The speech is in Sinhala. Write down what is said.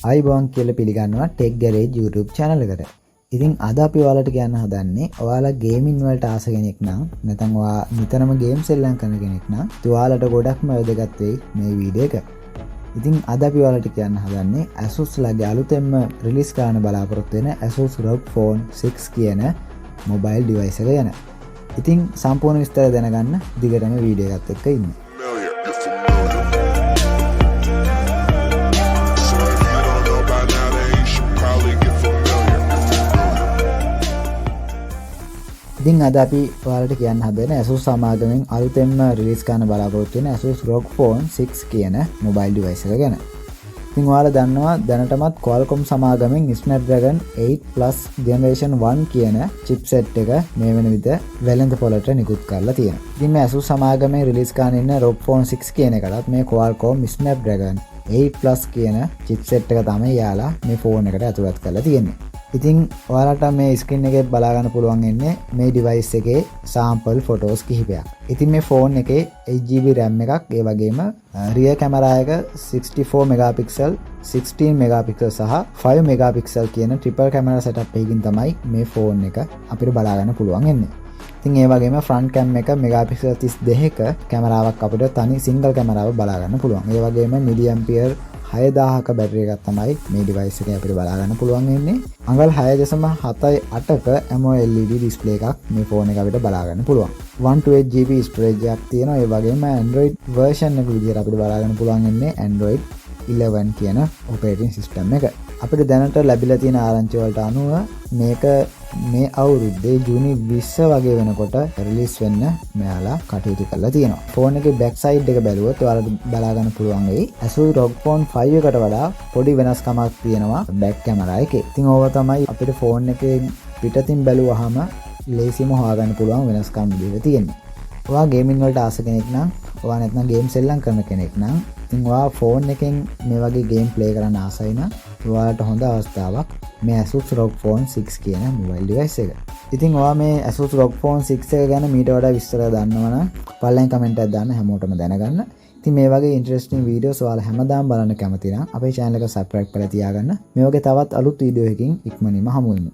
අයිබෝන් කියලා පිළිගන්නවා TechGarage YouTube channel එකට. ඉතින් අද අපි ඔයාලට කියන්න හදන්නේ ඔයාලා ගේමින් වලට ආස කෙනෙක් නම් නැත්නම් ඔයා නිතරම ගේම් සෙල්ලම් කරන කෙනෙක් නම් ඔයාලට ගොඩක්ම වැදගත් වෙයි මේ වීඩියෝ එක. ඉතින් අද අපි ඔයාලට කියන්න හදන්නේ Asus ලගේ අලුතෙන්ම රිලීස් කරන්න බලාපොරොත්තු වෙන Asus ROG Phone 6 කියන මොබයිල් ඩිවයිස් එක ගැන. ඉතින් සම්පූර්ණ විස්තර දැනගන්න දිගටම වීඩියෝ එකත් එක්ක ඉන්න. ඉතින් අද අපි ඔයාලට කියන්න හදන Asus සමාගමෙන් අලුතෙන්ම රිලීස් කරන්න බලාපොරොත්තු වෙන Asus ROG Phone 6 කියන මොබයිල් ඩිවයිස් එක ගැන. ඉතින් ඔයාලා දන්නවා දැනටමත් Qualcomm සමාගමෙන් Snapdragon 8 Plus Generation 1 කියන chipset එක මේ වෙන විට වෙළඳ පොළට නිකුත් කරලා තියෙනවා. ඉතින් මේ Asus සමාගමෙන් රිලීස් කරන ඉන්න ROG Phone 6 කියන එකටත් මේ Qualcomm Snapdragon 8 Plus කියන chipset එක තමයි යාලා මේ ෆෝන් එකට ඇතුළත් කරලා තියෙන්නේ. ඉතින් ඔයාලට මේ ස්ක්‍රීන් එකේ බලා ගන්න පුළුවන් ඉන්නේ මේ ඩිවයිස් එකේ sample photos කිහිපයක්. ඉතින් මේ ෆෝන් එකේ 8GB RAM එකක්, ඒ වගේම rear camera එක 64 megapixel, 16 megapixel සහ 5 megapixel කියන triple camera setup එකකින් තමයි මේ ෆෝන් එක අපිට බලා ගන්න පුළුවන් ඉන්නේ. ඉතින් ඒ වගේම front cam එක megapixel 32ක කැමරාවක් අපිට තනි single කැමරාව බලා ගන්න පුළුවන්. ඒ වගේම milliampere 6000ක බැටරි එකක් තමයි මේ ඩිවයිස් එකේ අපිට බලා ගන්න පුළුවන් වෙන්නේ. අඟල් 6.78ක AMOLED ඩිස්ප්ලේ එකක් මේ ෆෝන් එක අපිට බලා ගන්න පුළුවන්. 128GB ස්ටෝරේජ් එකක් තියෙනවා. ඒ වගේම Android version එක විදිහට අපිට බලා ගන්න පුළුවන් වෙන්නේ Android 11 කියන operating system එක. අපිට දැනට ලැබිලා තියෙන ආරංචි වලට අනුව මේක මේ අවුරුද්දේ ජූනි 20 වගේ වෙනකොට රිලීස් වෙන්න මෙයාලා කටයුතු කරලා තියෙනවා. ෆෝන් එකේ බෑක් සයිඩ් එක බැලුවොත් ඔයාලට බලා ගන්න පුළුවන් වෙයි Asus ROG Phone 5 එකට වඩා පොඩි වෙනස්කමක් තියෙනවා බෑක් කැමරා එකේ. ඉතින් ඕවා තමයි අපිට ෆෝන් එකේ පිටතින් බැලුවාම ලේසියම හොයාගන්න පුළුවන් වෙනස්කම් විදිහට තියෙන්නේ. ඔයා ගේමින් වලට ආස කෙනෙක් නම්, ඔයා නැත්නම් ගේම් සෙල්ලම් කරන කෙනෙක් නම්, ඉතින් ඔයා ෆෝන් එකෙන් මේ වගේ ගේම් ප්ලේ කරන්න ආසයි නම් ඔයාලට හොඳ අවස්ථාවක් මේ Asus ROG Phone 6 කියන මොබයිල් ඩිවයිස් එක. ඉතින් ඔයා මේ Asus ROG Phone 6 එක ගැන මීට වඩා විස්තර දන්නවනම් පල්ලෙන් කමෙන්ට් එකක් දාන්න, හැමෝටම දැනගන්න. ඉතින් මේ වගේ ඉන්ටරෙස්ටිං වීඩියෝස් ඔයාලා හැමදාම බලන්න කැමති නම් අපේ channel එක subscribe කරලා තියාගන්න. මේ වගේ තවත් අලුත් වීඩියෝ එකකින් ඉක්මනින්ම හමු වෙමු.